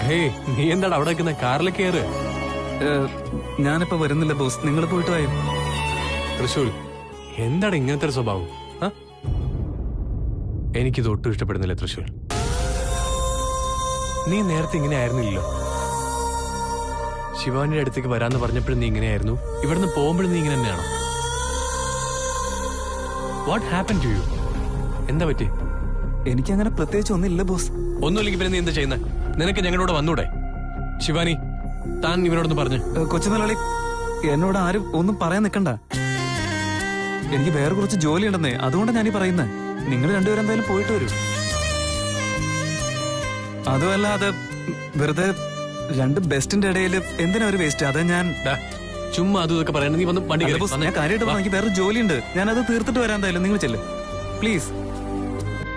Hey, നീ എന്താണ് അവിടെ നിൽക്കുന്ന? കാറിൽ കയറ്. ഞാനിപ്പോ വരുന്നില്ല ബോസ്, നിങ്ങൾ പോയിട്ട് വായോ. തൃശൂൽ, എന്താണ് ഇങ്ങനത്തെ ഒരു സ്വഭാവം? എനിക്കിത് ഒട്ടും ഇഷ്ടപ്പെടുന്നില്ല തൃശൂൽ. നീ നേരത്തെ ഇങ്ങനെ ആയിരുന്നില്ലല്ലോ. ശിവാനിയുടെ അടുത്തേക്ക് വരാന്ന് പറഞ്ഞപ്പോഴും നീ ഇങ്ങനെയായിരുന്നു. ഇവിടുന്ന് പോകുമ്പോഴും നീ ഇങ്ങനെ തന്നെയാണോ? What happen to you? എന്താ പറ്റി? എനിക്കങ്ങനെ പ്രത്യേകിച്ച് ഒന്നുമില്ല ബോസ്. ഒന്നുമില്ലെങ്കിൽ പിന്നെ നീ എന്താ ചെയ്യുന്നത്? നിനക്ക് ഞങ്ങളോട് വന്നൂടെ? ശിവാനി, താൻ ഇവനോടൊന്ന് പറഞ്ഞു. കൊച്ചുമലയാളി, എന്നോട് ആരും ഒന്നും പറയാൻ നിൽക്കണ്ട. എനിക്ക് വേറെ കുറച്ച് ജോലി ഉണ്ടെന്നേ, അതുകൊണ്ടാണ് ഞാനീ പറയുന്നത്. നിങ്ങൾ രണ്ടുപേരും എന്തായാലും പോയിട്ട് വരൂ. അതുമല്ല, അത് വെറുതെ രണ്ട് ബെസ്റ്റിന്റെ ഇടയിൽ എന്തിനാ ഒരു വേസ്റ്റ്? അതാ ഞാൻ ചുമ്മാ അതും ഇതൊക്കെ പറയണ. നീ വന്ന് വണ്ടി കയറി. ഞാൻ കാര്യമായിട്ട് പറഞ്ഞു, എനിക്ക് വേറെ ജോലിയുണ്ട്. ഞാൻ അത് തീർത്തിട്ട് വരാൻ എന്തായാലും. നിങ്ങൾ ചെല്ല് please.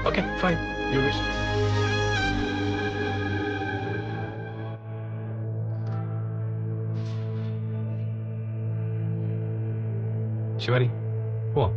Okay fine, you wish. Shivani, പോവാം.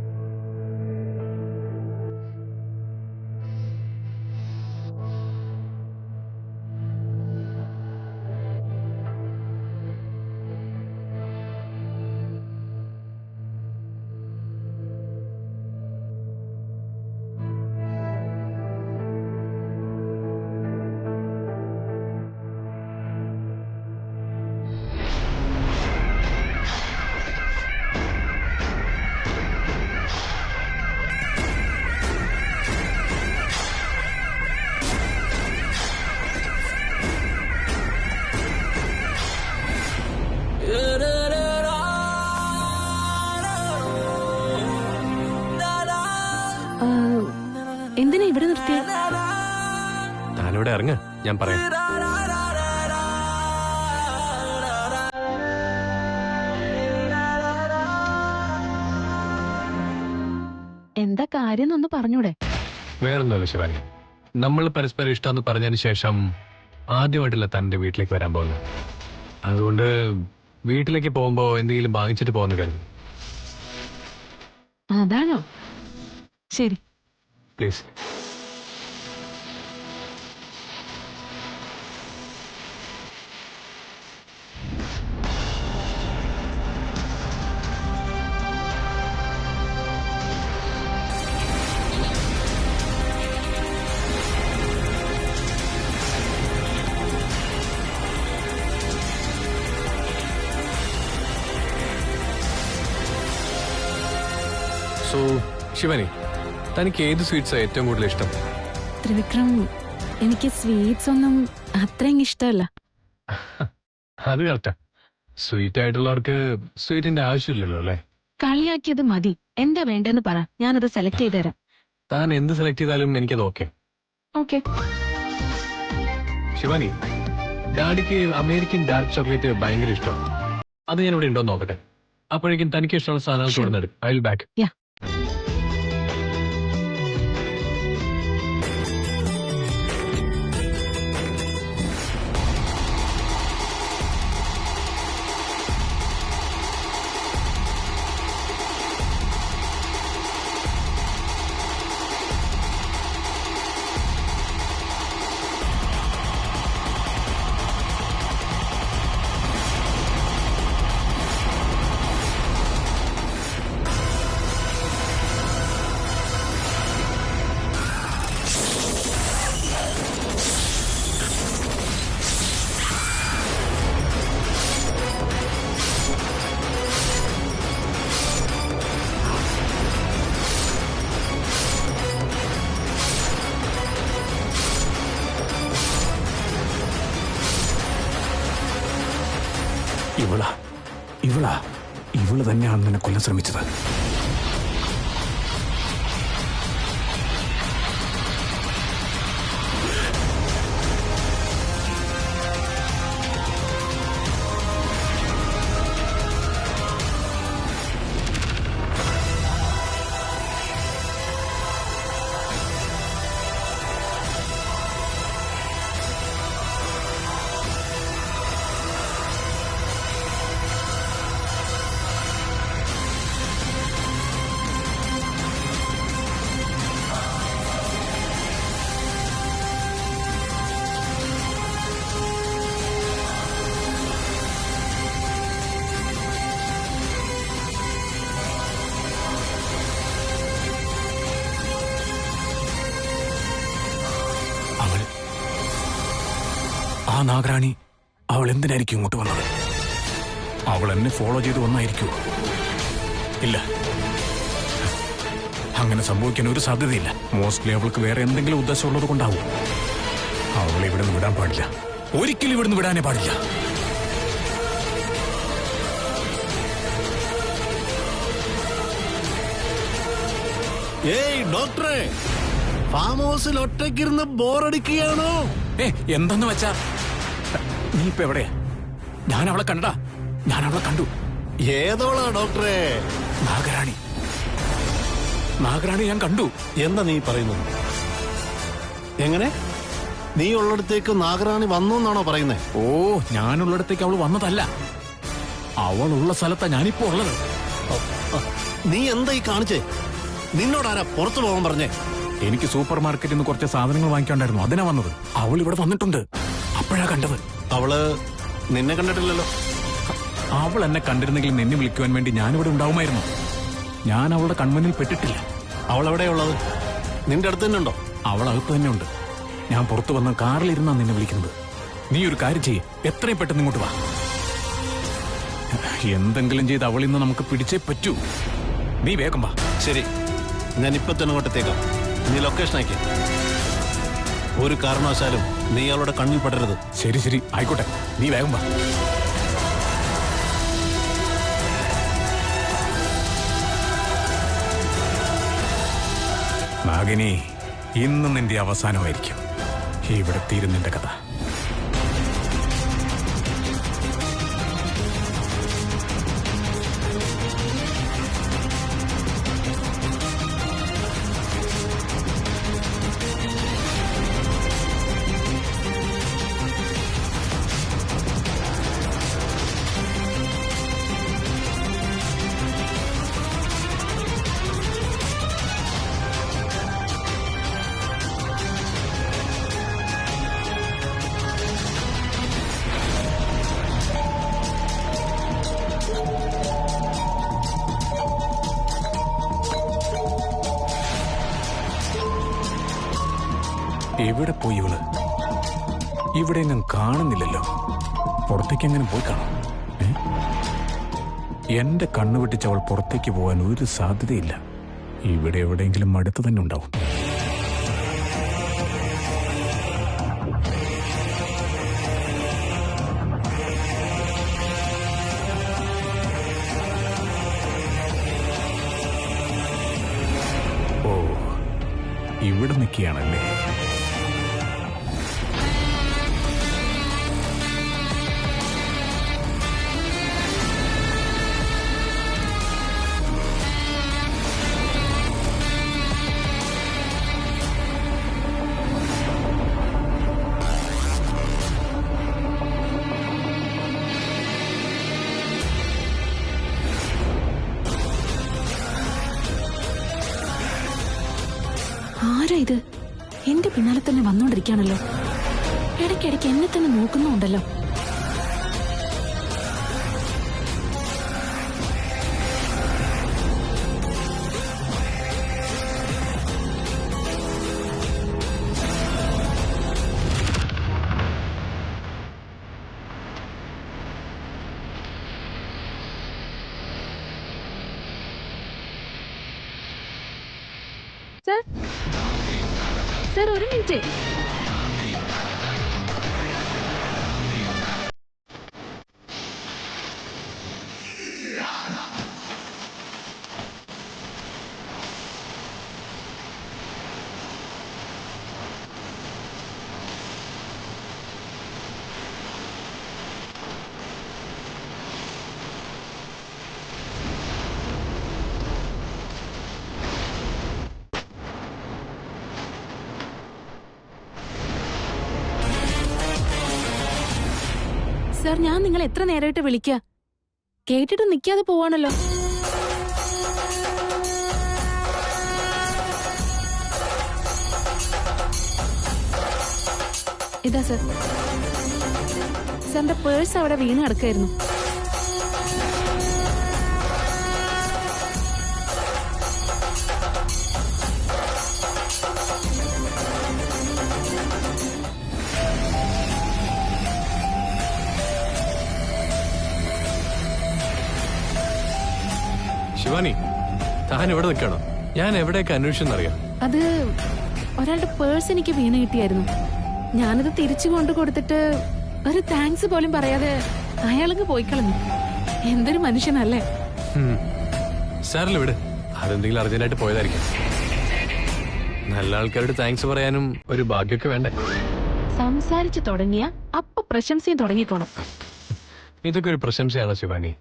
എന്തിനാ ഇവിടെ നിർത്തിയ? താനിവിടെ ഇറങ്ങ, ഞാൻ പറയാം. എന്താ കാര്യം എന്നൊന്ന് പറഞ്ഞൂടെ? വേറൊന്നുമല്ല ശിവാനി, നമ്മൾ പരസ്പരം ഇഷ്ടമെന്ന് പറഞ്ഞതിന് ശേഷം ആദ്യമായിട്ടല്ല തന്റെ വീട്ടിലേക്ക് വരാൻ പോകുന്നത്. അതുകൊണ്ട് വീട്ടിലേക്ക് പോകുമ്പോ എന്തെങ്കിലും വാങ്ങിച്ചിട്ട് പോകുന്ന കാര്യം. അതാണോ? ശരി, പ്ലീസ്. സോ ശിവാനി, തനിക്ക് ഏത് സ്വീറ്റ്സാ ഏറ്റവും കൂടുതൽ ഇഷ്ടം? ത്രിവിക്രം, എനിക്ക് സ്വീറ്റ്സ് ഒന്നും അത്രയും ഇഷ്ടമല്ല. അത് കറക്റ്റാ. സ്വീറ്റ് ആയിട്ടുള്ളവർക്ക് സ്വീറ്റിന്റെ ആവശ്യമില്ലല്ലോ അല്ലേ? കളിയാക്കിയത് മതി. എന്താ വേണ്ടെന്ന് പറ, ഞാനത് സെലക്ട് ചെയ്ത് തരാം. താൻ എന്ത് സെലക്ട് ചെയ്താലും എനിക്കത് ഓക്കെ. ഓക്കെ. ശിവാനി, ഡാഡിക്ക് അമേരിക്കൻ ഡാർക്ക് ചോക്ലേറ്റ് ഭയങ്കര ഇഷ്ടമാണ്. അത് ഞാൻ ഇവിടെ ഉണ്ടോ നോക്കട്ടെ. അപ്പോഴേക്കും തനിക്ക് ഇഷ്ടമുള്ള സാധനങ്ങൾ തുടർന്നെടുക്കും. I will back. ഇവള് തന്നെയാണ് നിന്നെ കൊല്ലാൻ ശ്രമിച്ചത്. നാഗരാണി അവൾ എന്തിനായിരിക്കും ഇങ്ങോട്ട് വന്നത്? അവൾ എന്നെ ഫോളോ ചെയ്ത് വന്നായിരിക്കുമോ? ഇല്ല, അങ്ങനെ സംഭവിക്കാൻ ഒരു സാധ്യതയില്ല. മോസ്റ്റ്ലി അവൾക്ക് വേറെ എന്തെങ്കിലും ഉദ്ദേശമുള്ളത് കൊണ്ടാവും. അവളെ ഇവിടുന്ന് വിടാൻ പാടില്ല, ഒരിക്കലും ഇവിടുന്ന് വിടാനേ പാടില്ല. ഏയ് ഡോക്ടറെ, ഫാം ഹൗസിൽ ഒറ്റയ്ക്കിരുന്ന് ബോറടിക്കുകയാണോ? എന്തെന്ന് വെച്ചാ നീ ഇപ്പൊ എവിടെയാ? ഞാൻ അവളെ കണ്ടടാ, ഞാൻ അവളെ കണ്ടു. ഏതോളാ ഡോക്ടറെ? നാഗരാണി, നാഗരാണി ഞാൻ കണ്ടു. എന്താ നീ പറയുന്നത്? എങ്ങനെ? നീ ഉള്ളിടത്തേക്ക് നാഗരാണി വന്നു എന്നാണോ പറയുന്നേ? ഓ, ഞാനുള്ളിടത്തേക്ക് അവൾ വന്നതല്ല, അവളുള്ള സ്ഥലത്താ ഞാനിപ്പോ ഉള്ളത്. നീ എന്താ ഈ കാണിച്ചേ? നിന്നോടാരാ പുറത്തു പോകാൻ പറഞ്ഞേ? എനിക്ക് സൂപ്പർ മാർക്കറ്റിൽ നിന്ന് കുറച്ച് സാധനങ്ങൾ വാങ്ങിക്കാണ്ടായിരുന്നു, അതിനാ വന്നത്. അവൾ ഇവിടെ വന്നിട്ടുണ്ട്, അപ്പോഴാ കണ്ടത്. അവള് നിന്നെ കണ്ടിട്ടില്ലല്ലോ. അവൾ എന്നെ കണ്ടിരുന്നെങ്കിൽ നിന്നെ വിളിക്കുവാൻ വേണ്ടി ഞാനിവിടെ ഉണ്ടാവുമായിരുന്നു. ഞാൻ അവളുടെ കൺമുന്നിൽ പെട്ടിട്ടില്ല. അവൾ എവിടെയുള്ളത്? നിന്റെ അടുത്ത് തന്നെ ഉണ്ടോ? അവൾ അകത്ത് തന്നെ ഉണ്ട്. ഞാൻ പുറത്തു വന്ന കാറിലിരുന്നാ നിന്നെ വിളിക്കുന്നത്. നീ ഒരു കാര്യം ചെയ്യ്, എത്രയും പെട്ടെന്ന് ഇങ്ങോട്ട് വാ. എന്തെങ്കിലും ചെയ്ത് അവളിൽ നിന്ന് നമുക്ക് പിടിച്ചേ പറ്റൂ. നീ വേഗം വാ. ശരി, ഞാൻ ഇപ്പൊ തന്നെ ഇങ്ങോട്ടെത്തേക്കാം. നീ ലൊക്കേഷൻ അയക്കേ. ഒരു കാരണവശാലും നീ അവളുടെ കണ്ണിൽ പെടരുത്. ശരി ശരി, ആയിക്കോട്ടെ, നീ വേഗം വാ. നാഗിനി, ഇന്ന് നിന്റെ അവസാനമായിരിക്കും ഇവിടെ തീരും നിന്റെ കഥ. എവിടെ പോയി ഇവള്? ഇവിടെ എങ്ങും കാണുന്നില്ലല്ലോ. പുറത്തേക്ക് എങ്ങനെ പോയി കാണാം? എന്റെ കണ്ണു വെട്ടിച്ച് അവൾ പുറത്തേക്ക് പോകാൻ ഒരു സാധ്യതയില്ല. ഇവിടെ എവിടെയെങ്കിലും അടുത്ത് തന്നെ ഉണ്ടാവും. ഓ, ഇവിടെ നിൽക്കുകയാണല്ലേ. ആരാ ഇത്? എന്റെ പിന്നാലെ തന്നെ വന്നോണ്ടിരിക്കുകയാണല്ലോ. ഇടയ്ക്കിടയ്ക്ക് എന്നെ തന്നെ നോക്കുന്നുണ്ടല്ലോ. സർ, ഒരു മിനിറ്റ്. സർ, ഞാൻ നിങ്ങൾ എത്ര നേരമായിട്ട് വിളിക്കുക? കേട്ടിട്ട് നിൽക്കാതെ പോവാണല്ലോ. ഇതാ സർ, സാറിന്റെ പേഴ്സ് അവിടെ വീണ് കിടക്കായിരുന്നു. ശിവാനി, താൻ ഇവിടെ നിൽക്കണോ? ഞാൻ എവിടെയൊക്കെ അന്വേഷിച്ചെന്നറിയാം. അത് ഒരാളുടെ പേഴ്സ് എനിക്ക് വീണ് കിട്ടിയായിരുന്നു. ഞാനത് തിരിച്ചു കൊണ്ടു കൊടുത്തിട്ട് ഒരു താങ്ക്സ് പോലും പറയാതെ അയാളങ്ങ് പോയി കളഞ്ഞു. എന്തൊരു മനുഷ്യനല്ലേ. സാറിൽ വിട്, അതെന്തെങ്കിലും അർജന്റായിട്ട് പോയതായിരിക്കും. നല്ല ആൾക്കാരോട് താങ്ക്സ് പറയാനും ഒരു ഭാഗ്യമൊക്കെ വേണ്ടേ? സംസാരിച്ചു തുടങ്ങിയ അപ്പൊ പ്രശംസയും തുടങ്ങിക്കോണം. ഇതൊക്കെ ഒരു പ്രശംസയാണോ ശിവാനി?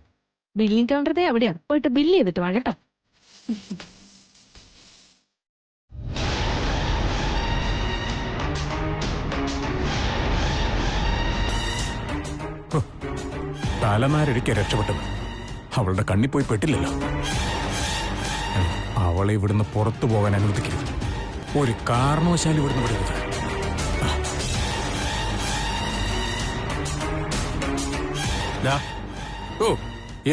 ബില്ലിംഗ് കൗണ്ടറേ അവിടെയാണ്, പോയിട്ട് ബില്ല് ചെയ്തിട്ട് വാ കേട്ടോ. തലനാരടിക്ക് രക്ഷപ്പെട്ടത്. അവളുടെ കണ്ണിൽ പോയി പെട്ടില്ലല്ലോ. അവളെ ഇവിടുന്ന് പുറത്തു പോകാൻ അനുവദിക്കരുത്. ഒരു കാരണവശാലും ഇവിടുന്ന് വിടരുത്. ഓ,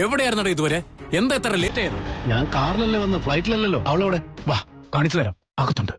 എവിടെയായിരുന്നോ ഇതുവരെ? എന്താ എത്ര ലേറ്റ് ആയിരുന്നു? ഞാൻ കാറിലല്ലേ വന്ന്, ഫ്ലൈറ്റിലല്ലല്ലോ. അവളെവിടെ? വാ, കാണിച്ചു തരാം. അകത്തുണ്ട്.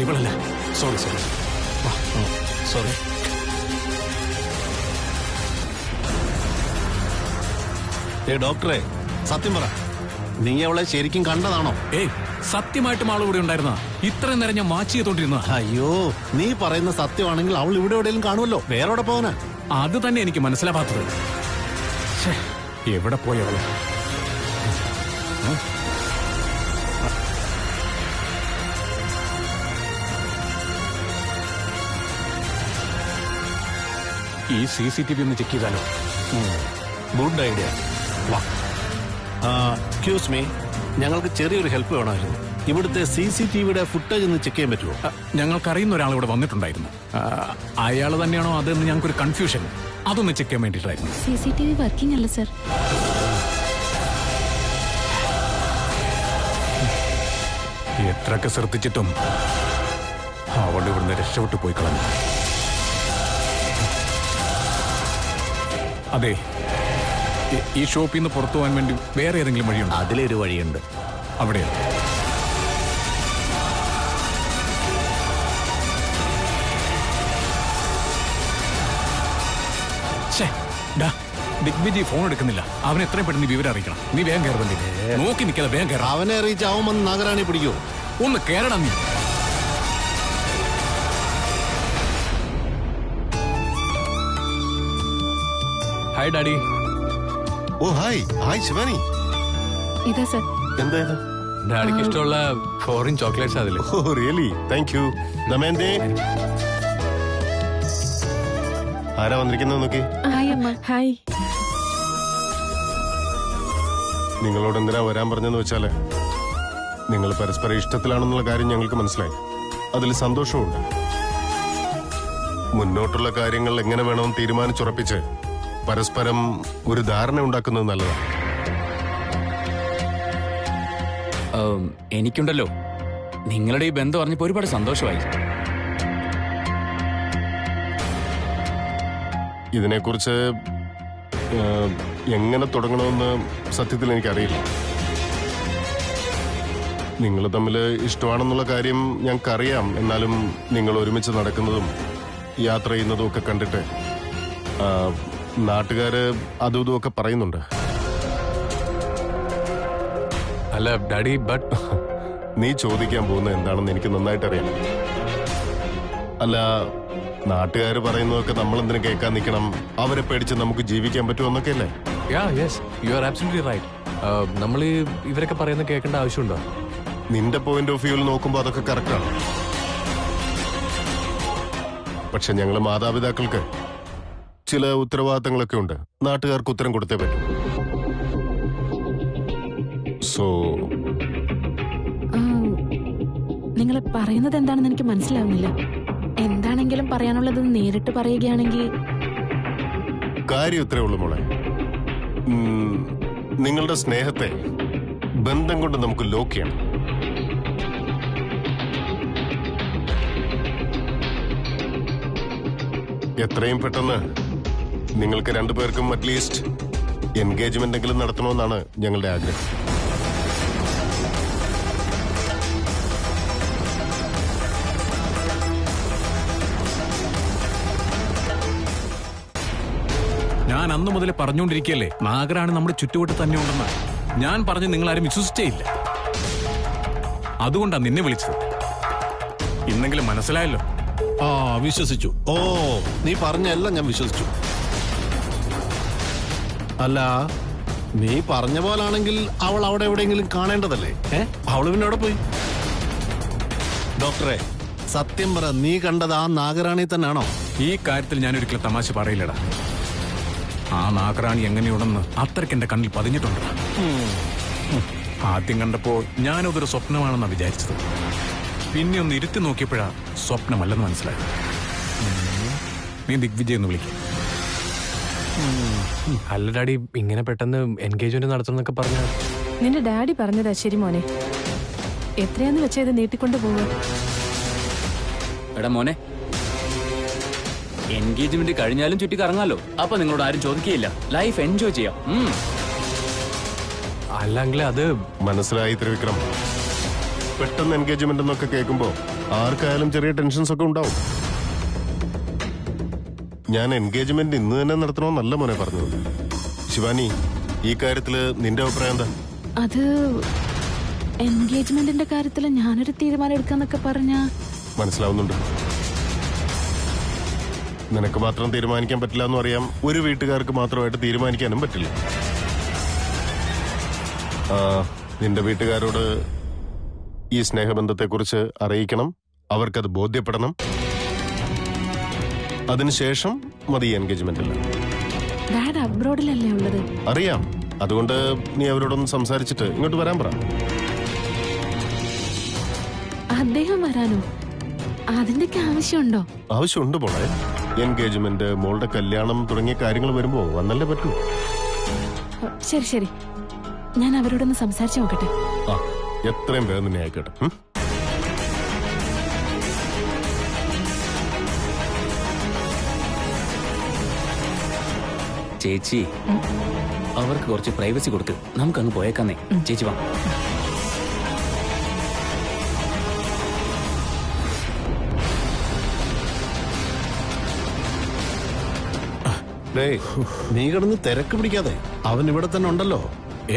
ഇവളല്ല. സോറി. സോറി. ഡോക്ടറെ, സത്യം പറ, നീ അവളെ ശരിക്കും കണ്ടതാണോ? സത്യമായിട്ടും ആൾ ഇവിടെ ഉണ്ടായിരുന്ന? ഇത്രയും നേരം ഞാൻ വാച്ച് ചെയ്തോണ്ടിരുന്ന. അയ്യോ, നീ പറയുന്ന സത്യമാണെങ്കിൽ അവൾ ഇവിടെ എവിടെയെങ്കിലും കാണുമല്ലോ. വേറെ എവിടെ പോകാനാ? അത് തന്നെ എനിക്ക് മനസ്സിലാവാത്തത്. എവിടെ പോയി അവള്? ഈ CCTV ഒന്ന് ചെക്ക് ചെയ്താലോ? Good idea. എക്സ്ക്യൂസ് മീ, ഞങ്ങൾക്ക് ചെറിയൊരു ഹെൽപ്പ് വേണമായിരുന്നു. ഇവിടുത്തെ CCTVയുടെ ഫുട്ടേജ് ഒന്ന് ചെക്ക് ചെയ്യാൻ പറ്റുമോ? ഞങ്ങൾക്കറിയുന്ന ഒരാൾ ഇവിടെ വന്നിട്ടുണ്ടായിരുന്നു. അയാൾ തന്നെയാണോ അതെന്ന് ഞങ്ങൾക്കൊരു കൺഫ്യൂഷൻ. അതൊന്ന് ചെക്ക് ചെയ്യാൻ വേണ്ടിയിട്ടായിരുന്നു. CCTV വർക്കിംഗ് അല്ല സർ. എത്രയൊക്കെ ശ്രദ്ധിച്ചിട്ടും അവൾ ഇവിടുന്ന് രക്ഷപ്പെട്ടു പോയി കളഞ്ഞു. അതെ, ഈ ഷോപ്പിൽ നിന്ന് പുറത്തു പോകാൻ വേണ്ടി വേറെ ഏതെങ്കിലും വഴിയുണ്ടോ? അതിലൊരു വഴിയുണ്ട്. അവിടെയാണ്. ദിഗ്വിജയ് ഫോൺ എടുക്കുന്നില്ല. അവൻ എത്രയും പെട്ടെന്ന് വിവരം അറിയിക്കണം. നീ വേഗം കയറുന്നുണ്ട്. നോക്കി നിൽക്കാതെ വേഗം കയറാം. അവനെ അറിയിച്ച് അവൻ വന്ന് നാഗരാണി പിടിക്കോ? ഒന്ന് കയറണം നീ. Hi daddy. Oh hi Shivani. ഇതാ സർ. എന്താ ഇത്? ഡാഡിക്ക് ഇഷ്ടമുള്ള ഫോറിൻ ചോക്ലേറ്റ്സ് അതില്. Oh really? Thank you. നമേന്തേ. ആരാ വന്നിരിക്കുന്നത് നോക്കി. ഹായ് അമ്മ. ഹായ്. നിങ്ങളോട് എന്തിനാ വരാൻ പറഞ്ഞെന്ന് വെച്ചാല്, നിങ്ങൾ പരസ്പരം ഇഷ്ടത്തിലാണെന്നുള്ള കാര്യം ഞങ്ങൾക്ക് മനസ്സിലായി. അതിൽ സന്തോഷമുണ്ട്. മുന്നോട്ടുള്ള കാര്യങ്ങൾ എങ്ങനെ വേണമെന്ന് തീരുമാനിച്ചുറപ്പിച്ച് പരസ്പരം ഒരു ധാരണ ഉണ്ടാക്കുന്നത് നല്ലതാണ്. എനിക്കുണ്ടല്ലോ നിങ്ങളുടെ ഈ ബന്ധം അറിഞ്ഞപ്പോ ഒരുപാട് സന്തോഷമായി. ഇതിനെക്കുറിച്ച് എങ്ങനെ തുടങ്ങണമെന്ന് സത്യത്തിൽ എനിക്കറിയില്ല. നിങ്ങൾ തമ്മിൽ ഇഷ്ടമാണെന്നുള്ള കാര്യം ഞങ്ങൾക്കറിയാം. എന്നാലും നിങ്ങൾ ഒരുമിച്ച് നടക്കുന്നതും യാത്ര ചെയ്യുന്നതും ഒക്കെ കണ്ടിട്ട് നാട്ടുകാര് അതും ഇതും ഒക്കെ പറയുന്നുണ്ട്. അല്ല ഡാഡി, ബട്ട് നീ ചോദിക്കാൻ പോകുന്നത് എന്താണെന്ന് എനിക്ക് നന്നായിട്ടറിയാം. അല്ല, നാട്ടുകാർ പറയുന്നതൊക്കെ നമ്മൾ എന്തിനു കേൾക്കാൻ നിൽക്കണം? അവരെ പേടിച്ച് നമുക്ക് ജീവിക്കാൻ പറ്റുമെന്നൊക്കെ അല്ലേ? You are absolutely right. നമ്മൾ ഇവരൊക്കെ പറയുന്നത് കേൾക്കേണ്ട ആവശ്യമുണ്ടോ? നിന്റെ പോയിന്റ് ഓഫ് വ്യൂവിൽ നോക്കുമ്പോൾ അതൊക്കെ കറക്റ്റാണ്. പക്ഷെ ഞങ്ങൾ മാതാപിതാക്കൾക്ക് ചില ഉത്തരവാദിത്തങ്ങളൊക്കെ ഉണ്ട്. നാട്ടുകാർക്ക് ഉത്തരം കൊടുത്തേ പറ്റും. സോ നിങ്ങൾ പറയുന്നത് എന്താണെന്ന് എനിക്ക് മനസ്സിലാവുന്നില്ല. എന്താണെങ്കിലും പറയാനുള്ളത് നേരിട്ട് പറയുകയാണെങ്കിൽ. കാര്യം ഇത്രേ ഉള്ളൂ മോളെ. നിങ്ങളുടെ സ്നേഹത്തെ ബന്ധം കൊണ്ട് നമുക്ക് ലോക്ക് ചെയ്യണം. എത്രയും പെട്ടെന്ന് നിങ്ങൾക്ക് രണ്ടുപേർക്കും അറ്റ്ലീസ്റ്റ് എൻഗേജ്മെന്റ് എങ്കിലും നടത്തണമെന്നാണ് ഞങ്ങളുടെ ആഗ്രഹം. ഞാൻ അന്നു മുതൽ പറഞ്ഞുകൊണ്ടിരിക്കുകയല്ലേ നാഗരാണ് നമ്മുടെ ചുറ്റുവട്ട് തന്നെ ഉണ്ടെന്ന്. ഞാൻ പറഞ്ഞ് നിങ്ങളാരും വിശ്വസിച്ചേ ഇല്ല. അതുകൊണ്ടാണ് നിന്നെ വിളിച്ചത്. ഇന്നെങ്കിലും മനസ്സിലായല്ലോ. ആ വിശ്വസിച്ചു. ഓ നീ പറഞ്ഞ എല്ലാം ഞാൻ വിശ്വസിച്ചു. അല്ല നീ പറഞ്ഞ പോലാണെങ്കിൽ അവൾ അവിടെ എവിടെയെങ്കിലും കാണേണ്ടതല്ലേ? അവള് പിന്നെ അവിടെ പോയി. ഡോക്ടറെ സത്യം പറ, നീ കണ്ടത് ആ നാഗറാണി തന്നെയാണോ? ഈ കാര്യത്തിൽ ഞാൻ ഒരിക്കലും തമാശ പറയില്ലടാ. ആ നാഗറാണി എങ്ങനെയുണ്ടെന്ന് അത്രയ്ക്ക് എന്റെ കണ്ണിൽ പതിഞ്ഞിട്ടുണ്ട്. ആദ്യം കണ്ടപ്പോ ഞാനതൊരു സ്വപ്നമാണെന്നാ വിചാരിച്ചത്. പിന്നെ ഒന്ന് ഇരുത്തി നോക്കിയപ്പോഴാ സ്വപ്നമല്ലെന്ന് മനസ്സിലായത്. നീ ദിഗ്വിജയ് എന്ന് വിളിക്കും. അല്ല ഡാഡി, ഇങ്ങനെ പെട്ടെന്ന് എൻഗേജ്മെന്റ് നടത്തുന്നൊക്കെ പറഞ്ഞ നിന്റെ ഡാഡി പറഞ്ഞതാ ശരി മോനെ. എത്രയാന്ന് വെച്ചാ ഇത് നീട്ടിക്കൊണ്ട് പോവുക. എടാ മോനെ, എൻഗേജ്മെന്റ് കഴിഞ്ഞാലും ചുറ്റി കറങ്ങാലോ. അപ്പൊ നിങ്ങളോട് ആരും ചോദിക്കുകയില്ല. ലൈഫ് എൻജോയ് ചെയ്യാം. അല്ലെങ്കിൽ അത് മനസ്സിലായി ത്രിവിക്രം. പെട്ടെന്ന് എൻഗേജ്മെന്റ് എന്നൊക്കെ കേൾക്കുമ്പോ ആർക്കായാലും ചെറിയ ടെൻഷൻസ് ഒക്കെ ഉണ്ടാവും. ഞാൻ എൻഗേജ്മെന്റ് ഇന്ന് തന്നെ നടത്തണമെന്നല്ല മോനെ പറഞ്ഞത്. ശിവാനി, ഈ കാര്യത്തില് നിന്റെ അഭിപ്രായം എന്താ? അത് എൻഗേജ്മെന്റിന്റെ കാര്യത്തിൽ ഞാനൊരു തീരുമാനം എടുക്കാന്നൊക്കെ പറഞ്ഞ മനസ്സിലാവുന്നുണ്ട്. നിനക്ക് മാത്രം തീരുമാനിക്കാൻ പറ്റില്ല എന്നും അറിയാം. ഒരു വീട്ടുകാർക്ക് മാത്രമായിട്ട് തീരുമാനിക്കാനും പറ്റില്ല. നിന്റെ വീട്ടുകാരോട് ഈ സ്നേഹബന്ധത്തെക്കുറിച്ച് അറിയിക്കണം. അവർക്കത് ബോധ്യപ്പെടണം. അതിനുശേഷം മതി എൻഗേജ്മെന്റ് അല്ല. ഡാഡ് അബ്രോഡിലല്ലേ ഉള്ളത്? അറിയാം. അതുകൊണ്ട് നീ അവരോടൊന്ന് സംസാരിച്ചിട്ട് ഇങ്ങോട്ട് വരാൻ പറ. അദ്ദേഹം വരാനോ? അതിന്റെയൊക്കെ ആവശ്യമുണ്ടോ? ആവശ്യമുണ്ട് മോളെ. എൻഗേജ്മെന്റ്, മോളുടെ കല്യാണം തുടങ്ങിയ കാര്യങ്ങൾ വരുമ്പോ വന്നല്ലേ പറ്റൂ. ശരി ശരി, ഞാൻ അവരോടൊന്ന് സംസാരിച്ചു നോക്കട്ടെ. ആ, എത്രയും വേഗം തന്നെ ആയിക്കോട്ടെ. ചേച്ചി, അവർക്ക് കുറച്ച് പ്രൈവസി കൊടുക്ക്. നമുക്കങ്ങ് പോയേക്കാന്നേ. ചേച്ചി വാ. നീ കിടന്ന് തിരക്ക് പിടിക്കാതെ, അവൻ ഇവിടെ തന്നെ ഉണ്ടല്ലോ.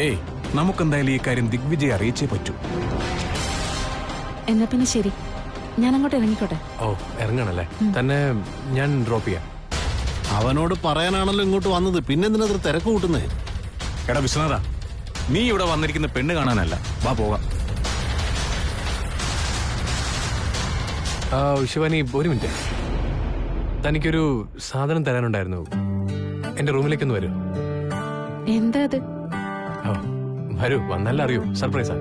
ഏയ്, നമുക്കെന്തായാലും ഈ കാര്യം ദിഗ്വിജയെ അറിയിച്ചേ പറ്റൂ. എന്നാ പിന്നെ ശരി, ഞാൻ അങ്ങോട്ട് ഇറങ്ങിക്കോട്ടെ. ഓ, ഇറങ്ങണല്ലേ? തന്നെ ഞാൻ ഡ്രോപ്പ് ചെയ്യാം. അവനോട് പറയാനാണല്ലോ ഇങ്ങോട്ട് വന്നത്. പിന്നെ എന്തിനത്ര തിരക്ക് കൂട്ടുന്നേ? എടാ വിശ്വനാഥ, നീ ഇവിടെ വന്നിരിക്കുന്ന പെണ്ണ് കാണാനല്ല. വാ പോകാം. ശിവാനി, ഒരു മിനിറ്റ്. തനിക്കൊരു സാധനം തരാനുണ്ടായിരുന്നു. എന്റെ റൂമിലേക്കൊന്ന് വരൂ. എന്താ അത്? ഓ, വരൂ. വന്നല്ല അറിയൂ. സർപ്രൈസാ.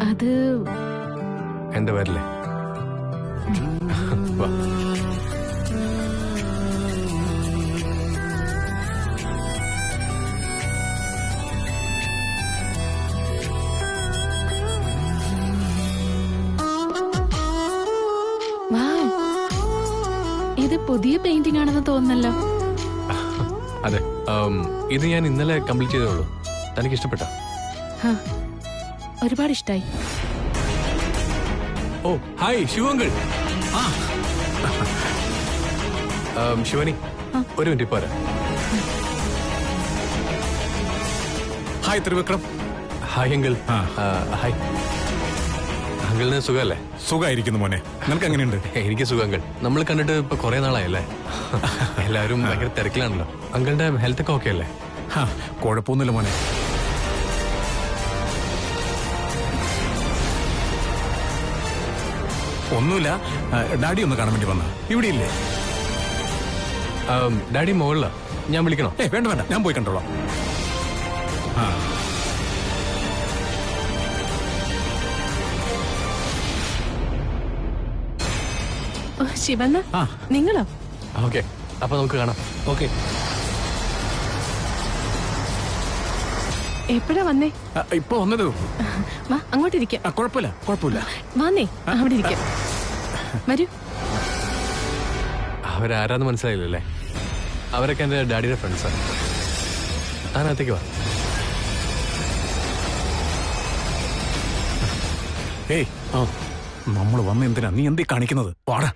അത് എന്റെ പേരില്ലേ? വാ. ഇത് പുതിയ പെയിന്റിംഗ് ആണെന്ന് തോന്നുന്നല്ലോ. അതെ, ഇത് ഞാൻ ഇന്നലെ കംപ്ലീറ്റ് ചെയ്തേ ഉള്ളൂ. തനിക്ക് ഇഷ്ടപ്പെട്ടോ? ഒരുപാട് ഇഷ്ടായി. ഓ, ഹായ് ശിവങ്കിൾ. ശിവാനി, ഒരു മിനിറ്റ് പോരാ. Hi Trivikram. Hi uncle. Hi അങ്കിളിന് സുഖമല്ലേ? സുഖമായിരിക്കുന്നു മോനെ. നിനക്ക് എങ്ങനെയുണ്ട്? എനിക്ക് സുഖം അങ്കിൾ. നമ്മൾ കണ്ടിട്ട് ഇപ്പൊ കുറെ നാളായല്ലേ? എല്ലാവരും ഭയങ്കര തിരക്കിലാണല്ലോ. അങ്കിളിന്റെ ഹെൽത്ത് ഒക്കെ ഓക്കെ അല്ലേ? കുഴപ്പമൊന്നുമില്ല മോനെ. ഒന്നുമില്ല. ഡാഡി ഒന്ന് കാണാൻ വേണ്ടി വന്ന. ഇവിടെ ഇല്ലേ? ഡാഡി മുകളിലാ. ഞാൻ വിളിക്കണോ? വേണ്ട വേണ്ട, ഞാൻ പോയി കണ്ടോളാം. ഓ, ശിവണ്ണ ആ. നിങ്ങളോ? ഓക്കെ, അപ്പൊ നമുക്ക് കാണാം. ഓക്കെ. എപ്പോഴാ വന്നേ? ഇപ്പൊ വന്നതേ ഉള്ളൂ. വാ അങ്ങോട്ടിരിക്കാം. കുഴപ്പമില്ല, കുഴപ്പമില്ല. വാന്നേ, അവിടെ ഇരിക്കാം. വരൂ. അവരാരാന്ന് മനസ്സിലായില്ലല്ലേ? അവരൊക്കെ എന്റെ ഡാഡിയുടെ ഫ്രണ്ട്സാണ്. താനകത്തേക്ക് വാ. ഏയ്, നമ്മൾ വന്ന എന്തിനാ നീ എന്തീ കാണിക്കുന്നത്? വാടാ.